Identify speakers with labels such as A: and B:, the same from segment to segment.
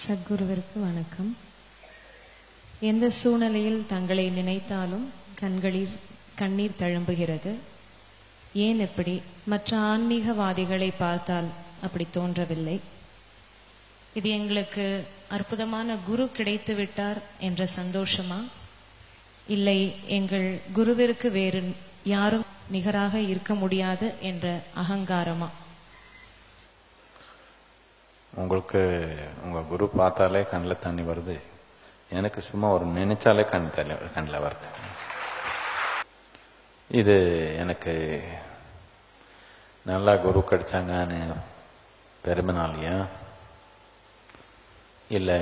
A: சத்குருவிற்கு வணக்கம். எந்த சூழ்நிலையில் தங்களை நினைத்தாலும் கண்ணீர் தழும்புகிறது. ஏன் எப்படி? மற்ற ஆன்மீகவாதிகளை பார்த்தால் அப்படி தோன்றவில்லை. இது எங்களுக்கு அற்புதமான குரு கிடைத்து விட்டார் என்ற சந்தோஷமா, இல்லை எங்கள் குருவிற்கு வேறு யாரும் நிகராக இருக்க முடியாது என்ற அகங்காரமா?
B: உங்களுக்கு உங்க குரு பார்த்தாலே கண்ணில் தண்ணி வருது. எனக்கு சும்மா ஒரு நினைச்சாலே கண்ணில் வருது. இது எனக்கு நல்லா குரு கிடைச்சாங்கன்னு பெருமைனாலையா, இல்லை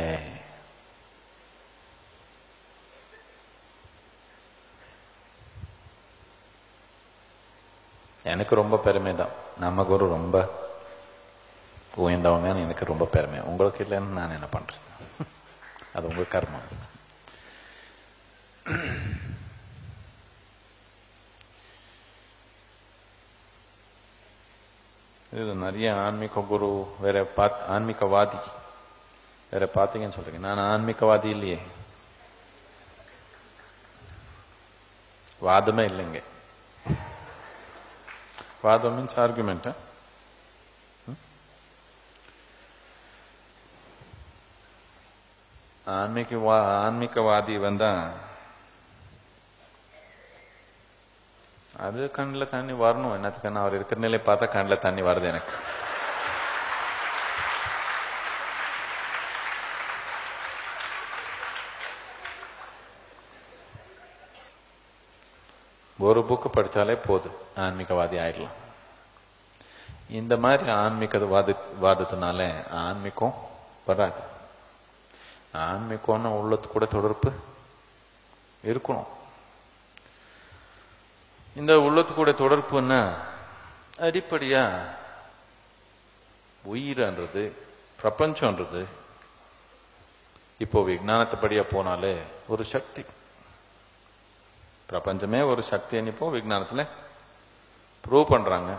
B: எனக்கு ரொம்ப பெருமை தான். நம்ம குரு ரொம்ப உயர்ந்தவங்க, எனக்கு ரொம்ப பெருமை. உங்களுக்கு இல்லைன்னு நான் என்ன பண்றது? அது உங்க கர்மம். இது நிறைய ஆன்மீக குரு வேற ஆன்மீகவாதி வேற பாத்தீங்கன்னு சொல்றீங்க. நான் ஆன்மீகவாதி இல்லையே, வாதமே இல்லைங்க. வாதம் மீன்ஸ் ஆர்குமெண்ட். ஆன்மீகவாதி வந்தா அது கண்ணில் தண்ணி வரணும். என்னத்துக்குன்னா அவர் இருக்கிற நிலை பார்த்தா கண்ணில் தண்ணி வருது எனக்கு. ஒரு புக்கு படிச்சாலே போதும், ஆன்மீகவாதி ஆயிடலாம். இந்த மாதிரி வாதத்தினால ஆன்மீகம் வராது. ஆன்மீகம்னு உள்ளது கூட தொடர்பு இருக்கணும். இந்த உள்ளத்து கூட தொடர்புன்னா அடிப்படையா உயிர்ன்றது, பிரபஞ்சம்ன்றது இப்போ விஞ்ஞானத்தைப்படியா போனாலே ஒரு சக்தி. பிரபஞ்சமே ஒரு சக்தி இப்போ விஞ்ஞானத்துல ப்ரூவ் பண்றாங்க.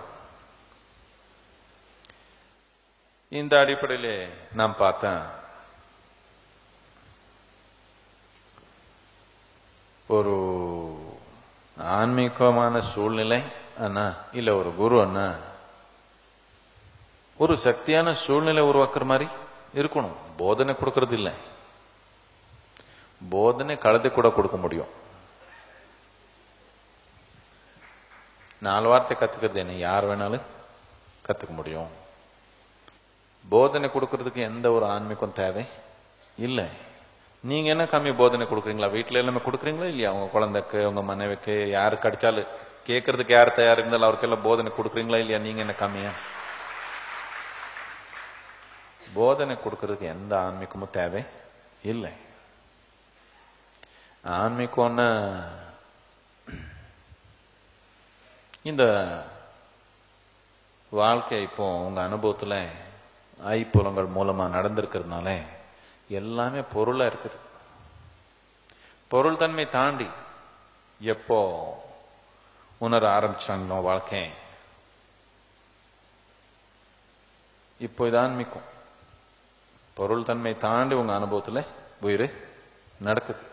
B: இந்த அடிப்படையில நாம் பார்த்தேன், ஒரு ஆன்மீகமான சூழ்நிலை அண்ணா இல்ல ஒரு குரு அண்ணா ஒரு சக்தியான சூழ்நிலை உருவாக்குற மாதிரி இருக்கணும். போதனை கொடுக்கறது இல்லை, போதனை கலந்து கூட கொடுக்க முடியும். 4 வார்த்தை கத்துக்கிறது என்ன யார் வேணாலும் கத்துக்க முடியும். போதனை கொடுக்கறதுக்கு எந்த ஒரு ஆன்மீகம் தேவை இல்லை. நீங்க என்ன கம்மி போதனை கொடுக்குறீங்களா? வீட்டுல எல்லாமே கொடுக்குறீங்களா இல்லையா? உங்க குழந்தைக்கு, உங்க மனைவிக்கு, யாருக்கு அடிச்சாலும் கேட்கறதுக்கு யார் தயார் இருந்தாலும் அவருக்கெல்லாம் போதனை கொடுக்குறீங்களா இல்லையா? நீங்க என்ன கம்மியா? போதனை கொடுக்கறதுக்கு எந்த ஆன்மீகமும் தேவை இல்லை. ஆன்மீகம்னா இந்த வாழ்க்கை இப்போ உங்க அனுபவத்துல ஐப்புலங்கள் மூலமா நடந்திருக்கிறதுனால எல்லாமே பொருளா இருக்குது. பொருள் தன்மை தாண்டி எப்போ உணர ஆரம்பிச்சாங்களோ வாழ்க்கை, இப்போ இது ஆன்மீகம். பொருள் தன்மை தாண்டி உங்க அனுபவத்துல உயிர் நடக்குது.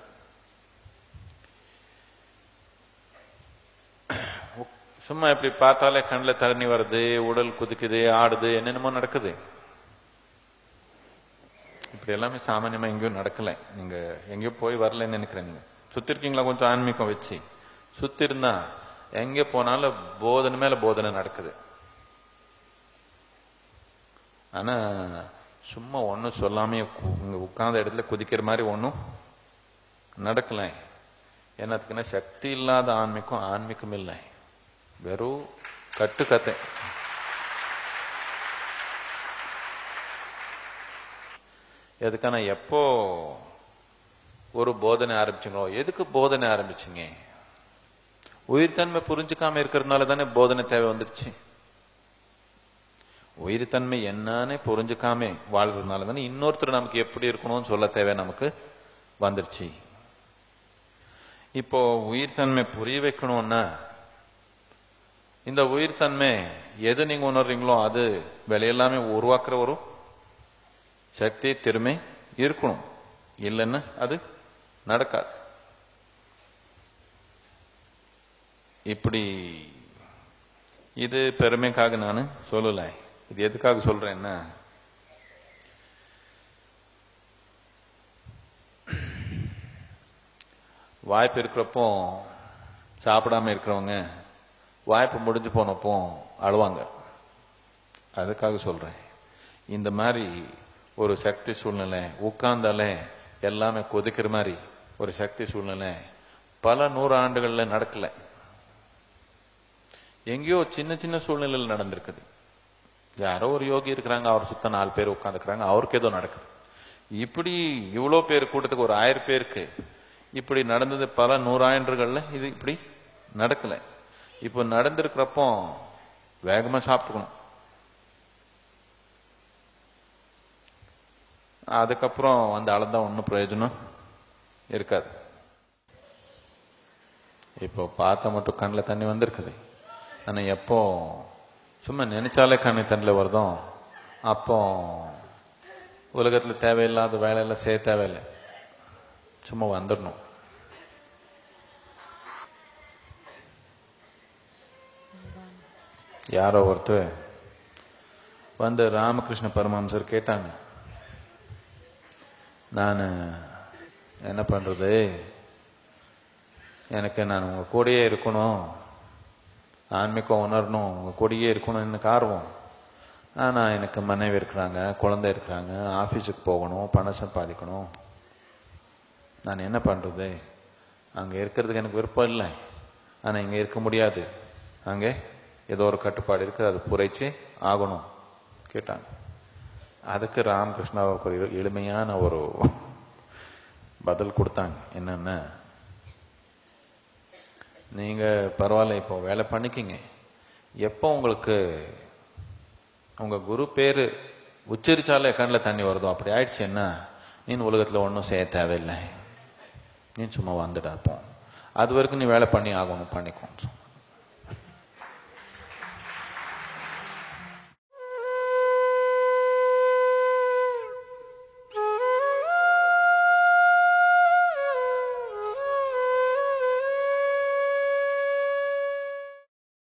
B: சும்மா இப்படி பார்த்தாலே கண்ணில் தண்ணி வருது, உடல் குதிக்குது, ஆடுது, என்னென்னமோ நடக்குது. இப்படி எல்லாமே சாமானியமா எங்கேயும் நடக்கல. நீங்க எங்கேயோ போய் வரலன்னு நினைக்கிறேன். நீங்க சுத்தி இருக்கீங்களா? கொஞ்சம் ஆன்மீகம் வச்சு சுத்தி இருந்தா எங்க போனாலும் போதனை மேல போதனை நடக்குது. ஆனா சும்மா ஒன்னும் சொல்லாம உட்கார்ந்த இடத்துல குதிக்கிற மாதிரி ஒன்னும் நடக்கல. என்னத்துக்குன்னா சக்தி இல்லாத ஆன்மீகம் ஆன்மீகம் இல்லை, வெறும் கட்டுக்கதை. எதுக்கான எப்போ ஒரு போதனை ஆரம்பிச்சுங்களோ, எதுக்கு போதனை ஆரம்பிச்சுங்க? உயிர்த்தன்மை புரிஞ்சுக்காம இருக்கிறதுனால தானே போதனை தேவை வந்துருச்சு. உயிர்த்தன்மை என்னன்னு புரிஞ்சுக்காம வாழ்றதுனால தானே இன்னொருத்தர் நமக்கு எப்படி இருக்கணும்னு சொல்ல தேவை நமக்கு வந்துருச்சு. இப்போ உயிர்த்தன்மை புரிய வைக்கணும்னா இந்த உயிர்த்தன்மை எது நீங்க உணர்றீங்களோ அது வெளியெல்லாமே உருவாக்குற ஒரு சக்தி, திறமை இருக்கணும், இல்லைன்னா அது நடக்காது. இப்படி இது பெருமைக்காக நான் சொல்லல. இது எதுக்காக சொல்றேன்னா, வாய்ப்பு இருக்கிறப்போ சாப்பிடாம இருக்கிறவங்க வாய்ப்பு முடிஞ்சு போனப்போ அழுவாங்க. அதுக்காக சொல்றேன். இந்த மாதிரி ஒரு சக்தி சூழ்நிலை, உட்கார்ந்தாலே எல்லாமே கொதிக்கிற மாதிரி ஒரு சக்தி சூழ்நிலை பல 100 ஆண்டுகள்ல நடக்கல. எங்கேயோ சின்ன சின்ன சூழ்நிலையில் நடந்திருக்குது. யாரோ ஒரு யோகி இருக்கிறாங்க, அவர் சுத்த 4 பேர் உட்காந்துக்கிறாங்க, அவருக்கு ஏதோ நடக்குது. இப்படி இவ்வளோ பேர் கூட்டத்துக்கு ஒரு 1000 பேருக்கு இப்படி நடந்தது பல 100 ஆண்டுகள்ல. இது இப்படி நடக்கல. இப்போ நடந்திருக்கிறப்போ வேகமா சாப்பிட்டுக்கணும். அதுக்கப்புறம் அந்த அளந்தான் ஒன்றும் பிரயோஜனம் இருக்காது. இப்போ பார்த்த மட்டும் கண்ணில் தண்ணி வந்திருக்குது. ஆனா எப்போ சும்மா நினைச்சாலே கண்ணு தண்ணில் வருதோ அப்போ உலகத்துல தேவையில்லாத வேலையெல்லாம் செய்ய தேவையில்லை, சும்மா வந்துடணும். யாரோ ஒருத்தர் வந்து ராமகிருஷ்ண பரமஹம்சர் கேட்டாங்க, நான் என்ன பண்றது, எனக்கு நான் உங்க கூடயே இருக்கணும், ஆன்மீகம் உணரணும், உங்க கூடயே இருக்கணும் எனக்கு ஆர்வம். ஆனா எனக்கு மனைவி இருக்கிறாங்க, குழந்தை இருக்கிறாங்க, ஆபீஸுக்கு போகணும், பணம் சம்பாதிக்கணும், நான் என்ன பண்றது, அங்க இருக்கிறதுக்கு எனக்கு விருப்பம் இல்லை, ஆனா இங்க இருக்க முடியாது, அங்க ஏதோ ஒரு கட்டுப்பாடு இருக்கு, அது புரைச்சு ஆகணும் கேட்டாங்க. அதுக்கு ராமகிருஷ்ணா ஒரு எளிமையான ஒரு பதில் கொடுத்தாங்க. என்னன்னா, நீங்க பரவாயில்ல இப்போ வேலை பண்ணிக்கிங்க, எப்போ உங்களுக்கு உங்க குரு பேரு உச்சரிச்சாலே கண்ணில் தண்ணி வருதோ அப்படி ஆயிடுச்சுன்னா நீ உலகத்துல ஒன்றும் செய்ய தேவையில்லை, நீ சும்மா வந்துட்டா இருப்போம், அது வரைக்கும் நீ வேலை பண்ணி ஆகணும், பண்ணிக்கோ.